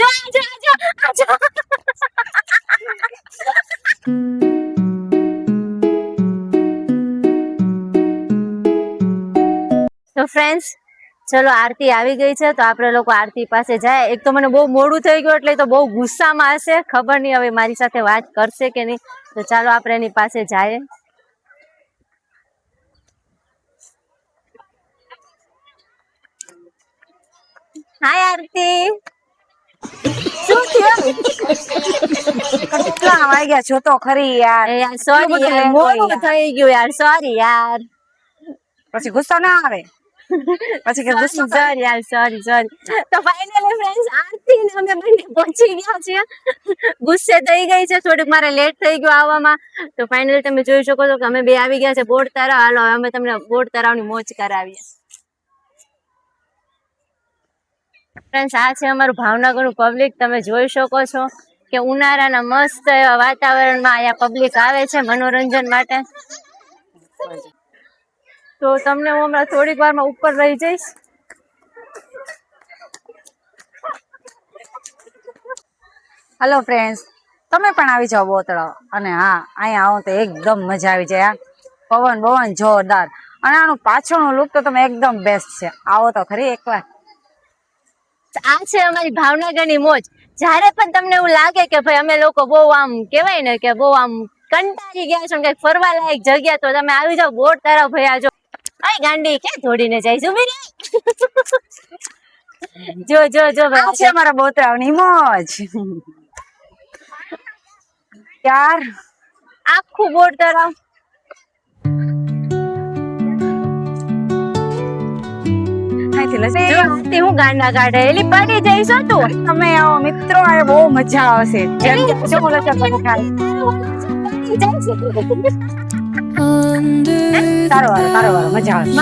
જો જો તો ફ્રેન્ડ્સ, ચલો આરતી આવી ગઈ છે, તો આપણે લોકો આરતી પાસે જાય. એક તો મને બહુ મોડું થઈ ગયું એટલે તો બહુ ગુસ્સામાં હશે, ખબર નહીં હવે મારી સાથે વાત કરશે કે નહીં. તો ચાલો આપણે એની પાસે જઈએ. હાય આરતી, શું થયું? કેટલા વાગ્યા છો તો ખરી યાર. યાર સોરી યાર, મોડું થઈ ગયું યાર, સોરી યાર. પછી ગુસ્સો ના આવે પછી કે ગુસ્સો સોરી યાર, સોરી. તો ફાઇનલી ફ્રેન્ડ્સ, આરતી ને અમે બંને પહોંચી ગયા છીએ. ગુસ્સે થઈ ગઈ છે, થોડીક મારે લેટ થઈ ગયું આવવામાં. તો ફાઇનલી તમે જોઈ શકો છો કે અમે બે આવી ગયા છે બોટ તળાવ. હાલો અમે તમને બોટ તળાવની મોજ કરાવીએ. ફ્રેન્ડ્સ, આ છે અમારું ભાવનગરનું પબ્લિક. તમે જોઈ શકો છો કે ઉનાળાના મસ્ત એવા વાતાવરણમાં અહીંયા પબ્લિક આવે છે મનોરંજન માટે. તો તમને હું હમણાં થોડીક વારમાં ઉપર લઈ જઈશ. હેલો ફ્રેન્ડ્સ, તમે પણ આવી જાઓ બોતળાવ. અને હા, અહીંયા આવો તો એકદમ મજા આવી જાય. પવન જોરદાર, અને આનું પાછળનું લુક તો તમે એકદમ બેસ્ટ છે. આવો તો ખરી એકવાર. આ છે અમારી ભાવનગરની મોજ. જ્યારે પણ તમને એવું લાગે કે ભાઈ અમે લોકો બહુ આમ કહેવાય ને કે બહુ આમ કંટાળી ગયા છો કઈક ફરવા લાયક જગ્યા, તો તમે આવી જાઓ બોટ તરફ. ભાઈ આજો આય ગાંડી ક્યાં દોડીને જાય છે? જો આ છે અમારા બોતળાવની મોજ યાર. આખું બોટ તરફ. હું ગાંડા કાઢે એલી પડી જઈશ તું. તમે આવો મિત્રો, આ બહુ મજા આવશે. તારો વારો મજા આવશે.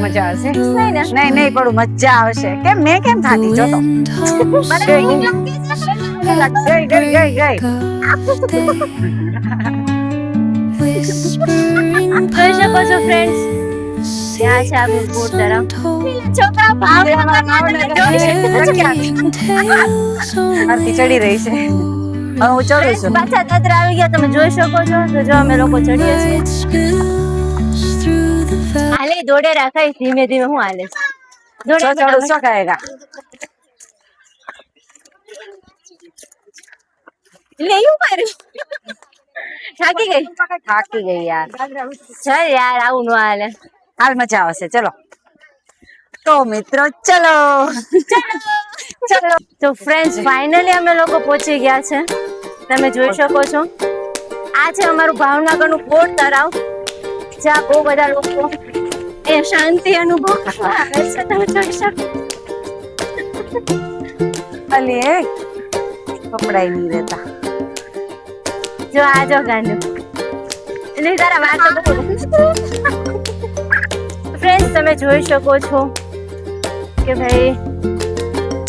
મજા આવશે. નહીં પડું, મજા આવશે. કેમ મેં કેમ થાતી જોતો જોઈ શકો છો ફ્રેન્ડ્સ, ત્યાં છે આપણું બોટ તરફ. છોકરા આરતી ચડી રહી છે. હવે હું ચડું છું. પાછા દાદરા આવી ગયા, તમે જોઈ શકો છો. તો જો અમે લોકો ચડીએ છીએ. હાલે દોડે રાખાય ધીમે ધીમે. હું હાલે ચડું શું કહેગા. એટલે એવું કર્યું, થાકી ગઈ યાર. ચાલ યાર, આવું ન હાલે. હાલ મજા આવશે. ચલો તો મિત્રો, ચલો. તો ફ્રેન્ડ્સ, ફાઇનલી અમે લોકો પહોંચી ગયા છે. તમે જોઈ શકો છો, આ છે અમારું ભાવનગરનું બોટ તળાવ, જ્યાં બહુ બધા લોકો એ શાંતિ અનુભવ કરવા આવે છે. તમે જોઈ શકો. અલી કપડાઈ નહીં રહેતા. જો આ જો ગાંડું એટલે તારા વાત ફ્રેન્ડ્સ, તમે જોઈ શકો છો કે ભાઈ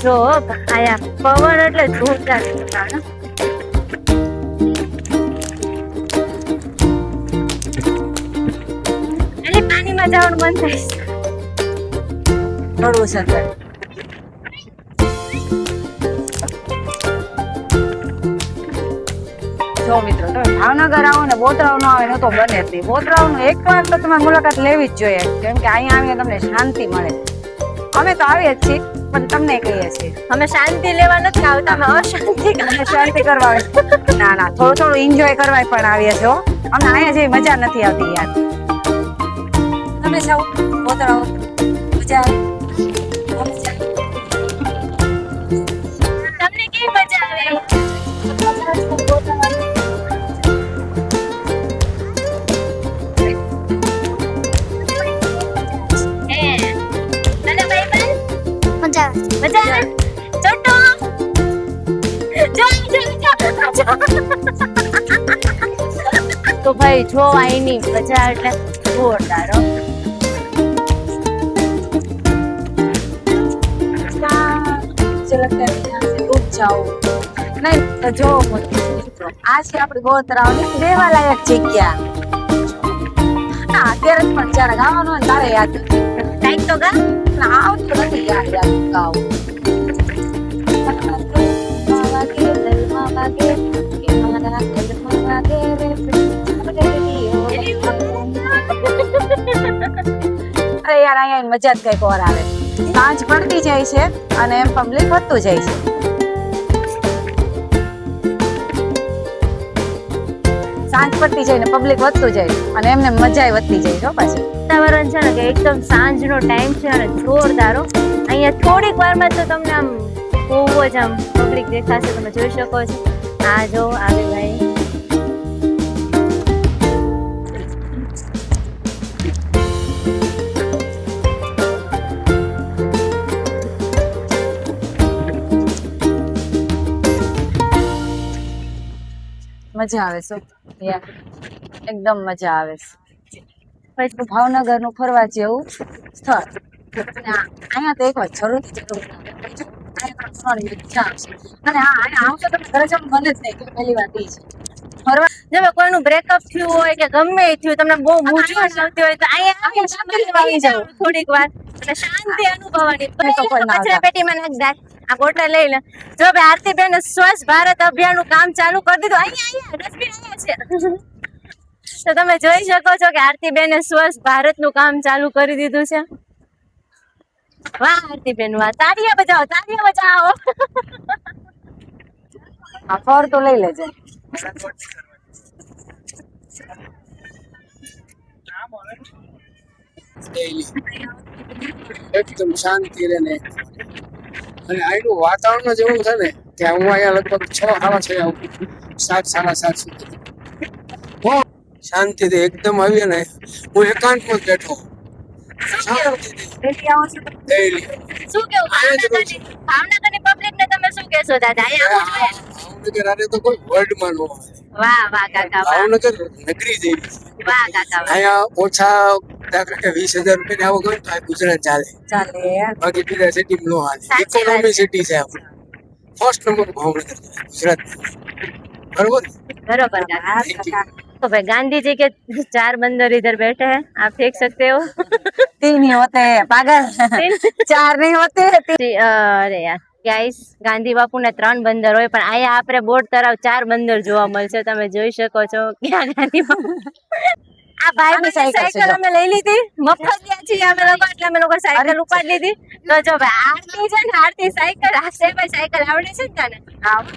જો આયા પવન એટલે જોરદાર. એટલે પાણીમાં જવાનું મન થાય છે. થોડું સરકાર. જો મિત્રો, તમે ભાવનગર આવો ને બોતળાવ ન આવે ને તો બને જ નહીં. બોતળાવનું એકવાર તો તમારે મુલાકાત લેવી જ જોઈએ, કેમ કે અહીંયા આવીને તમને શાંતિ મળે. અમે તો આવીએ જ છીએ, પણ તમને કહીએ છીએ અમે શાંતિ લેવા નથી આવતા, અમે શાંતિ કરવા ના થોડું એન્જોય કરવા પણ આવીએ છીએ. અમને અહીંયા જેવી મજા નથી આવતી યાર. તમે જાઓ બોતળાવ, મજા આવે. તમને કેવી મજા આવે? તો ભાઈ જો આઈની મજા એટલે જોરદાર. જો આ છે આપડી બોતળાવની રહેવાલાયક જગ્યા. અત્યારે પણ જયારે ગાવાનું હોય તારે યાદ કઈક તો ગા આવતું નથી યાદ ગાવ. યાર અહીંયા મજા જ કઈક ઓર આવે. સાંજ પડતી જાય છે અને એમ પબ્લિક વધતું જાય છે. સાંજ પડતી જાય ને પબ્લિક વધતું જાય અને એમને મજા વધતી જાય છો પાછી. વાતાવરણ છે ને કે એકદમ સાંજનો ટાઈમ છે અને જોરદાર હો. અહીંયા થોડીક વારમાં તો તમને આમ બહુ જ આમ પબ્લિક દેખાશે, તમે જોઈ શકો છો. આ જો આવે ભાઈ. મજા આવે છે યાર, એકદમ મજા આવે છે. પછી ભાવનગર નું ફરવા જેવું સ્થળ. અહીંયા તો એક વાર જરૂર અને હા અહીંયા આવશો તમે ઘરે જવાનું મન જ નહીં કે પહેલી વાત એ છે. ફરવા જો કોઈનું બ્રેકઅપ થયું હોય કે ગમે એ થયું, તમને બહુ મૂંઝવણ આવતી હોય તો અહીંયા આવી જાવ થોડીક વાર એટલે શાંતિ અનુભવવાની. કચરા પેટીમાં નાખ દે, આ બોટલ લઈ લે. જો ભાઈ આરતીબેન સ્વચ્છ ભારત અભિયાનનું કામ ચાલુ કરી દીધું. અહીંયા ડસ્ટબિન અહીંયા છે. તો તમે જોઈ શકો છો કે આરતીબેને સ્વચ્છ ભારતનું કામ ચાલુ કરી દીધું છે. વાહ આરતીબેન વાહ, તાળીઓ બજાવો, તાળીઓ બજાવો. આ ફર તો લઈ લેજે. એકદમ શાંતિ રહે ને, અને અહીંનું વાતાવરણ જ એવું છે ને કે હું અહીંયા લગભગ 6:30 આવું, 7:30 સુધી શાંતિથી એકદમ આવીએ ને. હું એકાંતમાં જ બેઠો ડેલી આવો છો તો ડેઈલી. શું કેવું ભાવનગરની પબ્લિક ને તમે શું કહેશો દાદા? અહીંયા આવવું જોઈએ. ભાવનગર આને તો કોઈ વર્લ્ડમાં ન આવે. વાહ વાહ કાકા વાહ, ભાવનગર નગરી જેવી છે. વાહ કાકા વાહ. અહીંયા ઓછા દાખલા કે 20,000 રૂપિયા આવો ગયો તો આ ગુજરાત ચાલે, ચાલે યાર. બાકી બીજા સિટી નો હાલે. સાચી વાત ઇકોનોમી સિટી છે આપણે. ફર્સ્ટ નંબર ભાવનગર ગુજરાત, बरोबर बरोबर काका। तो भाई गांधी जी के 4 बंदर इधर बैठे हैं, आप देख सकते हो। 3 ही होते हैं पागल, 4 नहीं होते हैं। અરે યાર ગાઈસ, ગાંધી બાપુ ને 3 બંદર હોય પણ અહીંયા આપણે બોટ તરફ 4 બંદર જોવા મળશે, તમે જોઈ શકો છો। ક્યાં ગાંધી બાપુ આ ભાઈ ની સાયકલ અમે લઈ લીધી, મફત ત્યાં છીએ અમે લોકો, એટલે અમે લોકો સાયકલ ઉપાડી લીધી। તો જો ભાઈ આરતી છે ને, આરતી સાયકલ હાસે ભાઈ સાયકલ આવડે છે ને તને?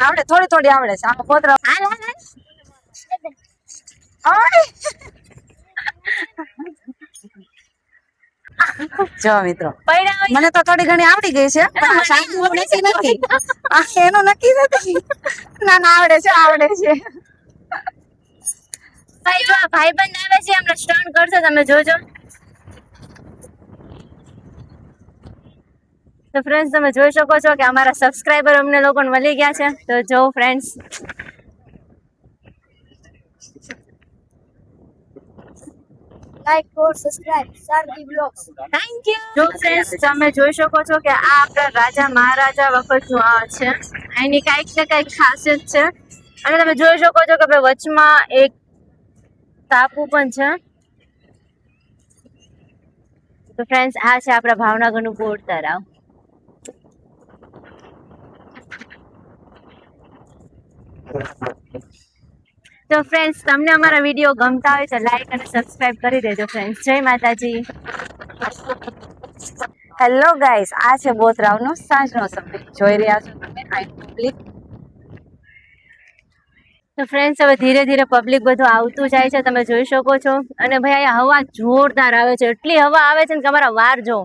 આવડે, થોડી થોડી આવડે છે। આ પોતરા હાલ હાલ હાલ જો મિત્રો, પૈડા હોય મને તો થોડી ઘણી આવડી ગઈ છે, પણ આ શાંતિ નક્કી નથી, આ એનું નક્કી નથી। ના ના આવડે છે, આવડે છે। ભાઈ જો આ ભાઈબંધ આવે છે, અમને સ્ટન્ટ કરશે, તમે જોજો। તો ફ્રેન્ડ્સ તમે જોઈ શકો છો કે અમારા સબસ્ક્રાઇબર અમને લોકોને મળી ગયા છે। તો જો ફ્રેન્ડ્સ, લાઈક और subscribe Sarathi blogs. Thank you. જો ફ્રેન્ડ્સ તમે જોઈ શકો છો કે આ આપણા રાજા મહારાજા વખતનું આ છે, એની કાંઈક ને કાંઈક ખાસિયત છે। અને તમે જોઈ શકો છો કે ભાઈ વચમાં એક ટાપુ પણ છે। તો ફ્રેન્ડ્સ આ છે આપણા ભાવનગરનું બોટ તળાવ। તો ફ્રેન્ડ્સ તમને અમારા વિડીયો ગમતા હોય તો લાઈક અને સબસ્ક્રાઇબ કરી દેજો ફ્રેન્ડ્સ। જય માતાજી। હેલો ગાઈસ, આ છે બોતરાવનો સાંજનો સમય, જોઈ રહ્યા છો તમે આ પબ્લિક। તો ફ્રેન્ડ્સ હવે ધીરે ધીરે પબ્લિક બધું આવતું જાય છે, તમે જોઈ શકો છો। અને ભાઈ અહીંયા હવા જોરદાર આવે છે, એટલી હવા આવે છે ને કે અમારા વાર જો,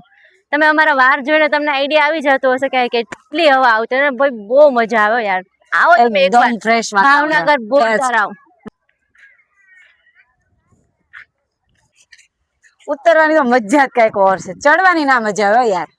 તમે અમારા વાર જોઈને તમને આઈડિયા આવી જતો હશે કે કેટલી હવા આવતી છે। ભાઈ બહુ મજા આવે યાર, આવો તમે એકવાર એકદમ ફ્રેશ ભાવનગર બોટ તળાવ। ઉતરવાની તો મજા જ કઈક ઓર છે, ચડવાની ના મજા આવે યાર।